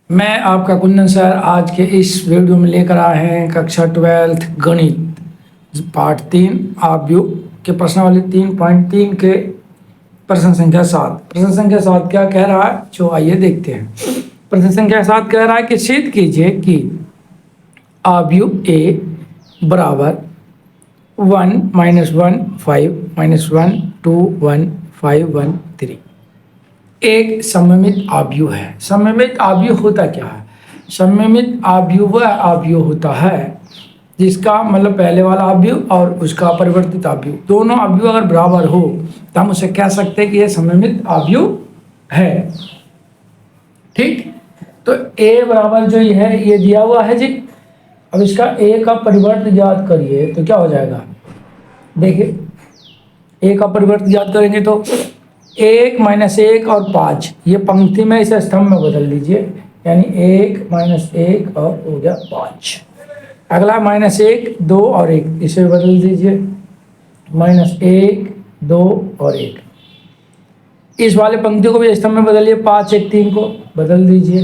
मैं आपका कुंदन सर आज के इस वीडियो में लेकर आए हैं कक्षा 12th गणित पार्ट 3 आव्यूह के प्रश्नावली 3.3 के प्रश्न संख्या 7। प्रश्न संख्या 7 क्या कह रहा है, जो आइए देखते हैं। प्रश्न संख्या 7 कह रहा है कि सिद्ध कीजिए कि आव्यूह ए बराबर 1 -1 5 -1 2 1 5 1 3 एक सममित आव्यूह है। सममित आव्यूह होता क्या है? सममित आव्यूह वह आव्यूह होता है जिसका मतलब पहले वाला आव्यूह और उसका परिवर्तित आव्यूह दोनों आव्यूह अगर बराबर हो तो हम उसे कह सकते हैं कि यह सममित आव्यूह है। ठीक, तो a बराबर जो है ये दिया हुआ है जी। अब इसका a का परिवर्त ज्ञात करिए तो क्या हो जाएगा। देखिए a का परिवर्त ज्ञात करेंगे तो 1 -1 और 5 ये पंक्ति में इसे स्तंभ में बदल दीजिए, यानी 1 -1 और हो गया 5। अगला -1 2 और 1 इसे बदल दीजिए, -1 2 और 1। इस वाले पंक्ति को भी स्तंभ में बदलिए, 5 1 3 को बदल दीजिए,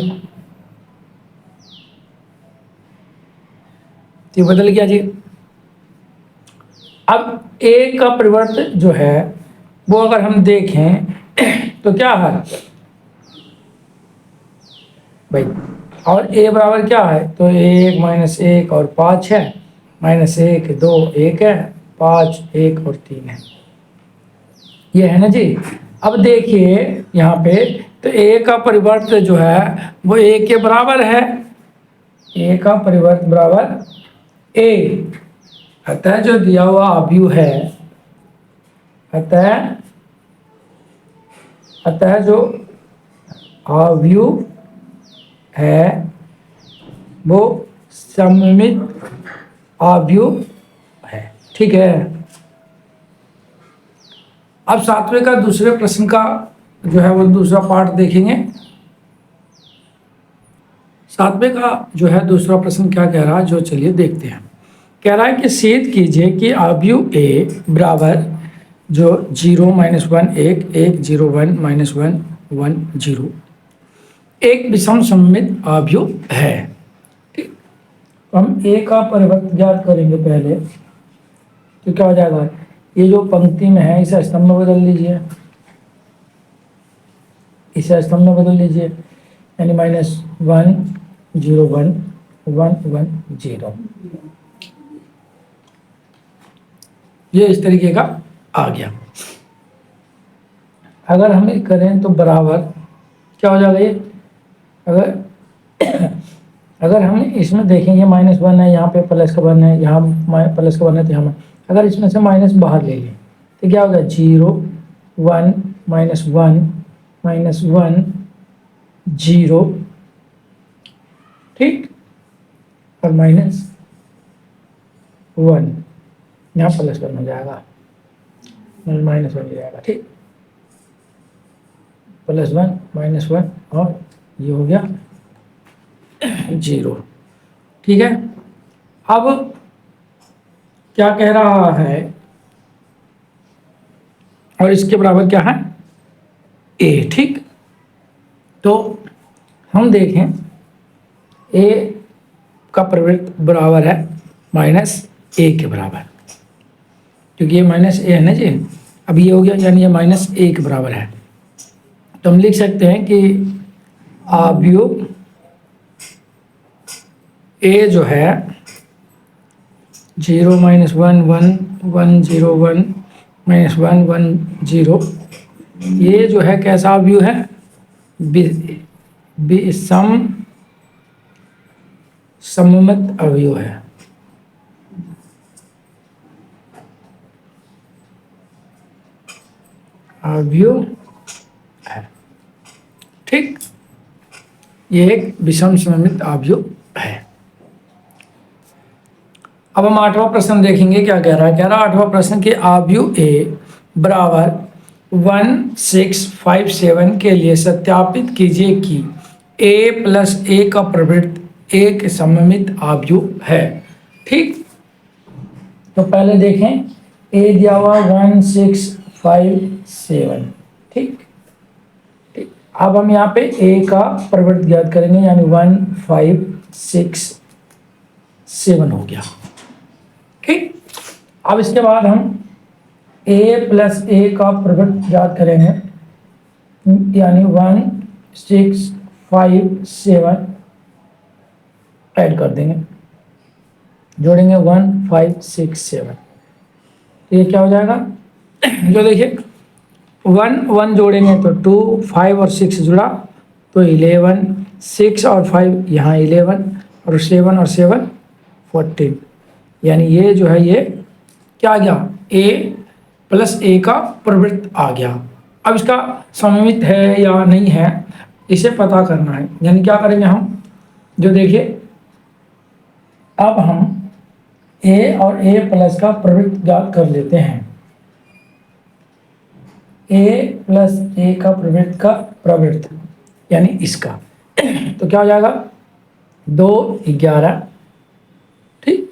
ये बदल गया जी। अब a का परिवर्त जो है वो अगर हम देखें तो क्या है भाई, और a बराबर क्या है तो 1 -1 और 5 है, -1 2 1 है, 5 1 और 3 है, ये है ना जी। अब देखिए यहाँ पे तो a का परिवर्त जो है वो a के बराबर है, a का परिवर्त बराबर a, अतः जो दिया हुआ आव्यूह है अतः जो आव्यूह है वो सममित आव्यूह है। ठीक है। अब 7वें का दूसरे प्रश्न का जो है वो दूसरा पार्ट देखेंगे। 7वें का जो है दूसरा प्रश्न क्या कह रहा है, जो चलिए देखते हैं। कह रहा है कि सिद्ध कीजिए कि आव्यूह ए बराबर जो 0 -1 1 1 0 1 -1 1 0 एक विषम सममित आव्यूह है। ठीक, हम ए का परिवर्त ज्ञात करेंगे पहले तो क्या हो जाएगा, ये जो पंक्ति में है इसे स्तंभ में बदल लीजिए, इसे स्तंभ में बदल लीजिए, यानी -1 0 1 1 1 0, ये इस तरीके का आ गया। अगर हम करें तो बराबर क्या हो जाएगा ये, अगर हम इसमें देखेंगे -1 है, यहाँ पे +1 है, यहाँ +1 है, तो यहाँ अगर इसमें से माइनस बाहर ले लें तो क्या होगा 0 1 -1 -1 0, ठीक, और -1 यहाँ +1 हो जाएगा, -1 हो जाएगा। ठीक, +1 -1 और ये हो गया 0। ठीक है। अब क्या कह रहा है, और इसके बराबर क्या है a। ठीक, तो हम देखें a का परिवर्त बराबर है -a के बराबर, क्योंकि ये -a है ना जी। अब ये हो गया, यानी ये -a के बराबर है, तो हम लिख सकते हैं कि आव्यूह a जो है 0 -1 1 1 0 1 -1 1 0, ये जो है कैसा आव्यूह है, विषम सममित आव्यूह है। आव्यूह है, ठीक, ये एक विषम सममित आव्यूह है। अब हम 8वां प्रश्न देखेंगे क्या कह रहा है। कह रहा है 8वां प्रश्न कि आव्यूह ए बराबर 1 6 5 7 के लिए सत्यापित कीजिए कि a + a का परिवर्त एक सममित आव्यूह है। ठीक, तो पहले देखें a दिया हुआ 1 6 5 7, ठीक, अब हम यहाँ पे ए का परिवर्त ज्ञात करेंगे, यानी 1 5 6 7 हो गया। ठीक, अब इसके बाद हम a प्लस ए का परिवर्त ज्ञात करेंगे, यानी 1 6 5 7 ऐड कर देंगे, जोड़ेंगे 1 5 6 7। तो ये क्या हो जाएगा, जो देखिए 1 1 जोड़ेंगे तो 2, 5 और 6 जुड़ा तो 11, 6 और 5 यहाँ 11 और 7 और 7 14, यानी ये जो है ये क्या आ गया, a प्लस ए का प्रवृत्त आ गया। अब इसका सममित है या नहीं है इसे पता करना है, यानी क्या करेंगे हम, जो देखिए अब हम a और a प्लस का प्रवृत्त ज्ञात कर लेते हैं। a प्लस ए का प्रवृत्त यानी इसका तो क्या हो जाएगा, 2 11, ठीक,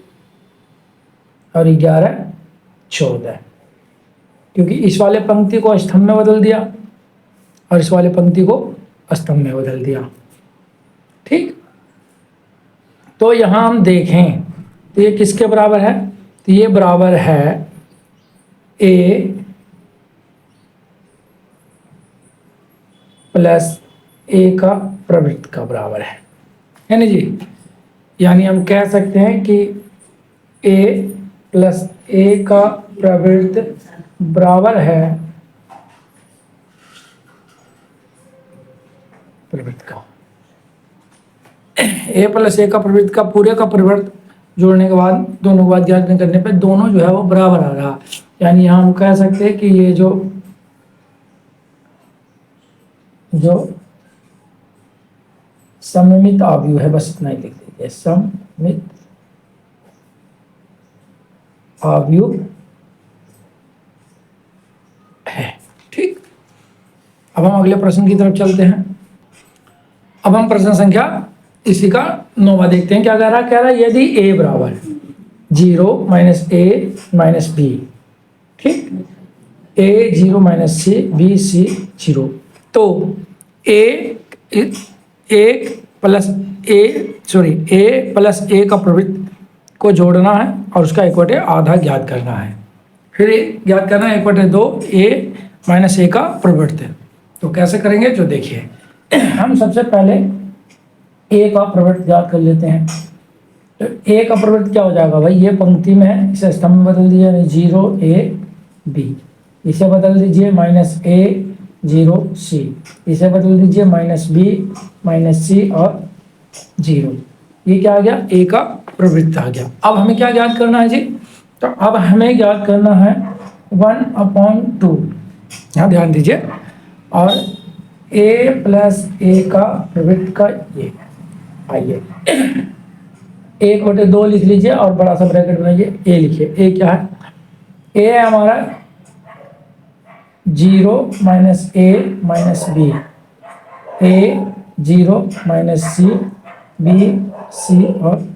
और 11 14, क्योंकि इस वाले पंक्ति को स्तंभ में बदल दिया और इस वाले पंक्ति को स्तंभ में बदल दिया। ठीक, तो यहाँ हम देखें तो ये किसके बराबर है, तो ये बराबर है a प्लस ए का प्रवृत्त का बराबर है ना जी। यानी हम कह सकते हैं कि a प्लस ए का प्रवृत्त बराबर है प्रवृत्त का, a प्लस ए का प्रवृत्त का पूरे का प्रवृत्त जोड़ने के बाद दोनों को बाद ज्ञात करने पे दोनों जो है वो बराबर आ रहा। यानी यहाँ हम कह सकते हैं कि ये जो सममित आव्यूह है, बस इतना ही लिख दीजिए, सममित आव्यूह है। ठीक, अब हम अगले प्रश्न की तरफ चलते हैं। अब हम प्रश्न संख्या इसी का 9वां देखते हैं, क्या कह रहा है, यदि a बराबर 0 माइनस a माइनस b, ठीक, a 0 minus c b c 0, तो a प्लस ए का प्रवृत्त को जोड़ना है और उसका 1/2 आधा ज्ञात करना है। फिर ज्ञात करना है 1/2 a माइनस ए का प्रवृत्त। तो कैसे करेंगे, जो देखिए हम सबसे पहले a का प्रवृत्त ज्ञात कर लेते हैं। तो a का प्रवृत्त क्या हो जाएगा भाई, ये पंक्ति में है, इसे स्तंभ में बदल दीजिए, यानी 0 a b, इसे बदल दीजिए माइनस a 0 c, इसे बदल दीजिए माइनस b माइनस c और 0। ये क्या आ गया, a का प्रवृत्त आ गया। अब हमें क्या ज्ञात करना है जी, तो अब हमें ज्ञात करना है 1/2, यहाँ ध्यान दीजिए, और a प्लस ए का प्रवृत्त का ये आइए 1/2 लिख लीजिए और बड़ा सा ब्रैकेट बनाइए, a लिखिए। a क्या है, a है हमारा 0 minus A minus B, a 0 minus C b c और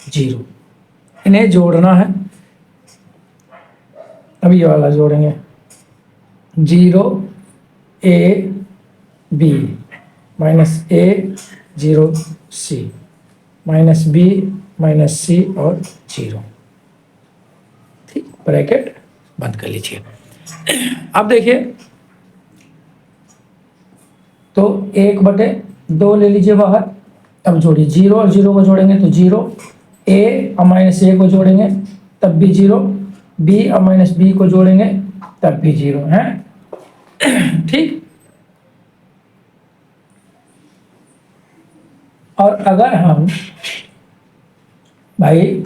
0, इन्हें जोड़ना है। अभी ये वाला जोड़ेंगे 0 a b minus a 0 c minus b minus c और 0, ठीक, ब्रैकेट बंद कर लीजिए। अब देखिए, तो 1/2 ले लीजिए बाहर, अब जोड़िए 0 और 0 को जोड़ेंगे तो 0, a और माइनस ए को जोड़ेंगे तब भी 0, b और माइनस बी को जोड़ेंगे तब भी 0 है, ठीक। और अगर हम भाई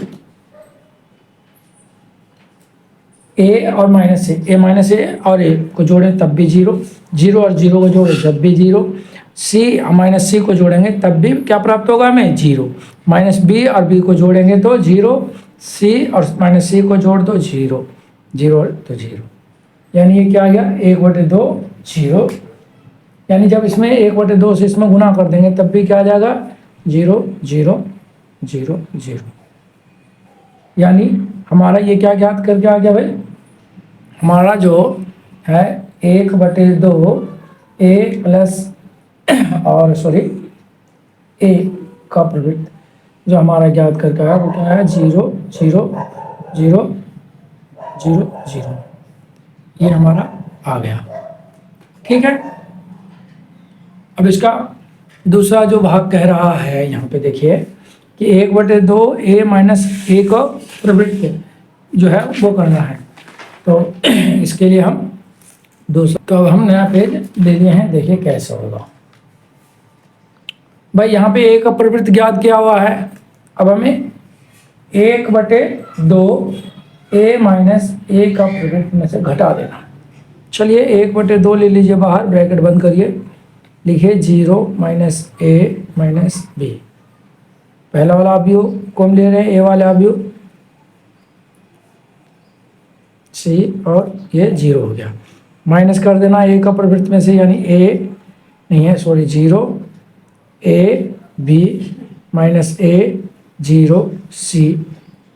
a और माइनस ए और a को जोड़ें तब भी 0, 0 और 0 को जोड़ें तब भी 0, c और माइनस सी को जोड़ेंगे तब भी क्या प्राप्त होगा हमें, 0, माइनस b और b को जोड़ेंगे तो 0, c और माइनस सी को जोड़ दो 0, 0 तो 0, यानी ये क्या आ गया 1/2 0, यानी जब इसमें 1/2 से इसमें गुना कर देंगे तब भी क्या आ जाएगा 0 0 0 0, यानी हमारा ये क्या ज्ञात करके आ गया भाई, हमारा जो है 1/2 ए प्लस और सॉरी ए का प्रवृत्त जो हमारा ज्ञात करके आया वो क्या है 0 0 0 0 0, ये हमारा आ गया। ठीक है, अब इसका दूसरा जो भाग कह रहा है यहाँ पे देखिए कि 1/2 a माइनस ए का प्रवृत्त जो है वो करना है। तो इसके लिए हम दूसरा, तो अब हम नया पेज ले लिए हैं, देखिए कैसे होगा। भाई यहाँ पे a का प्रवृत्त ज्ञात किया हुआ है, अब हमें 1/2 a माइनस ए का प्रवृत्त में से घटा देना। चलिए 1/2 ले लीजिए बाहर, ब्रैकेट बंद करिए, लिखिए 0 माइनस ए माइनस बी। पहला वाला अवयव को हम ले रहे हैं, ए वाला अवयव सी, और ये 0 हो गया। माइनस कर देना ए का प्रवृत्त में से, यानी ए नहीं है sorry 0 A B minus A 0 C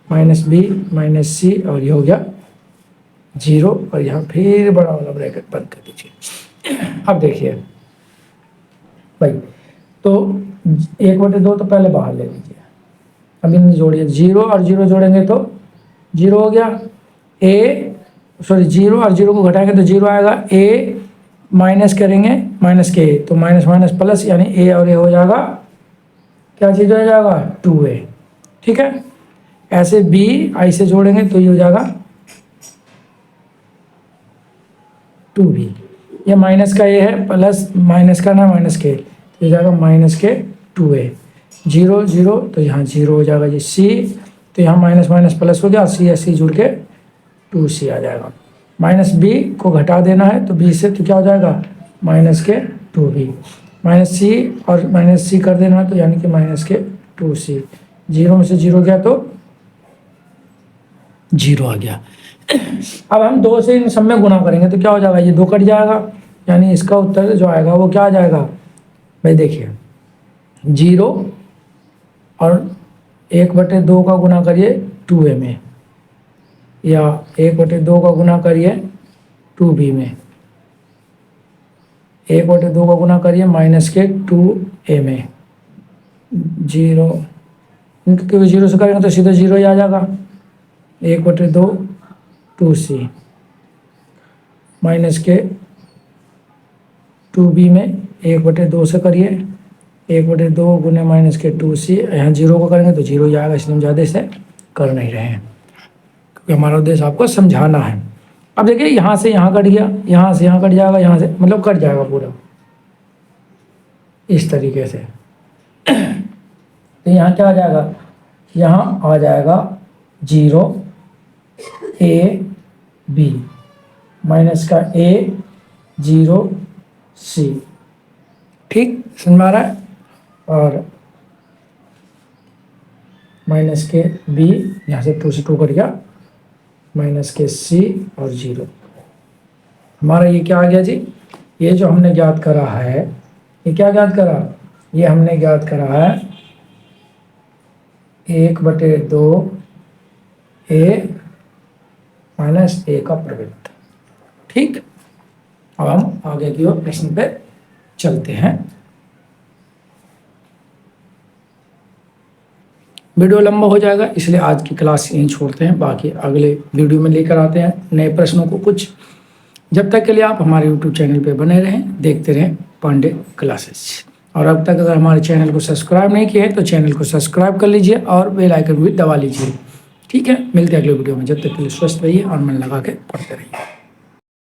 minus B minus C, और ये हो गया 0, और यहाँ फिर बड़ा वाला ब्रैकेट बंद कर दीजिए। अब देखिए भाई, तो 1/2 तो पहले बाहर ले लीजिए, अब इन्हें जोड़िए, 0 और 0 जोड़ेंगे तो 0 हो गया। ए सॉरी 0 और 0 को घटाएंगे तो 0 आएगा, ए माइनस करेंगे माइनस के, तो माइनस माइनस प्लस, यानी ए और ए हो जाएगा, क्या चीज़ हो जाएगा 2a। ठीक है, ऐसे बी आई से जोड़ेंगे तो ये हो जाएगा 2b। ये माइनस का ए है, प्लस माइनस का ना माइनस के, तो हो जाएगा माइनस के 2a। 0 0 तो यहाँ 0 हो जाएगा जी। सी तो यहाँ माइनस माइनस प्लस हो गया, सी सी जुड़ के 2c आ जाएगा। माइनस बी को घटा देना है तो बी से, तो क्या हो जाएगा माइनस के 2b। माइनस सी और माइनस सी कर देना है तो यानी कि माइनस के 2c। 0 में से 0 गया तो 0 आ गया। अब हम 2 से इन सब में गुना करेंगे तो क्या हो जाएगा, ये 2 कट जाएगा, यानी इसका उत्तर जो आएगा वो क्या आ जाएगा भाई, देखिए 0 और 1/2 का गुना करिए 2a में, या 1/2 का गुना करिए 2b में, 1/2 का गुना करिए माइनस के 2a में। 0 क्योंकि 0 से करेंगे तो सीधा 0 ही आ जाएगा। 1/2 2c माइनस के 2b में 1/2 से करिए, 1/2 गुने माइनस के 2c, यहाँ 0 को करेंगे तो 0 ही आएगा, इसलिए हम ज़्यादा से कर नहीं रहे हैं क्योंकि हमारा उद्देश्य आपको समझाना है। अब देखिए यहाँ से यहाँ कट गया, यहाँ से यहाँ कट जाएगा, यहाँ से मतलब कट जाएगा पूरा इस तरीके से। तो यहाँ क्या आ जाएगा, यहाँ आ जाएगा 0 a b माइनस का a 0 c। ठीक समझ में आ रहा है, और माइनस के b, यहाँ से 2 से 2 कट गया, माइनस के c और 0। हमारा ये क्या आ गया जी, ये जो हमने ज्ञात करा है, ये क्या ज्ञात करा, ये हमने ज्ञात करा है 1/2 a माइनस ए का प्रवृत्त। ठीक, अब हम आगे की ओर प्रश्न पे चलते हैं। वीडियो लंबा हो जाएगा इसलिए आज की क्लास यहीं छोड़ते हैं, बाकी अगले वीडियो में लेकर आते हैं नए प्रश्नों को कुछ। जब तक के लिए आप हमारे YouTube चैनल पे बने रहें, देखते रहें पांडे क्लासेस। और अब तक अगर हमारे चैनल को सब्सक्राइब नहीं किया है तो चैनल को सब्सक्राइब कर लीजिए और बेल आइकन भी दबा लीजिए। ठीक है, मिलते हैं अगले वीडियो में। जब तक के लिए स्वस्थ रहिए और मन लगा के पढ़ते रहिए।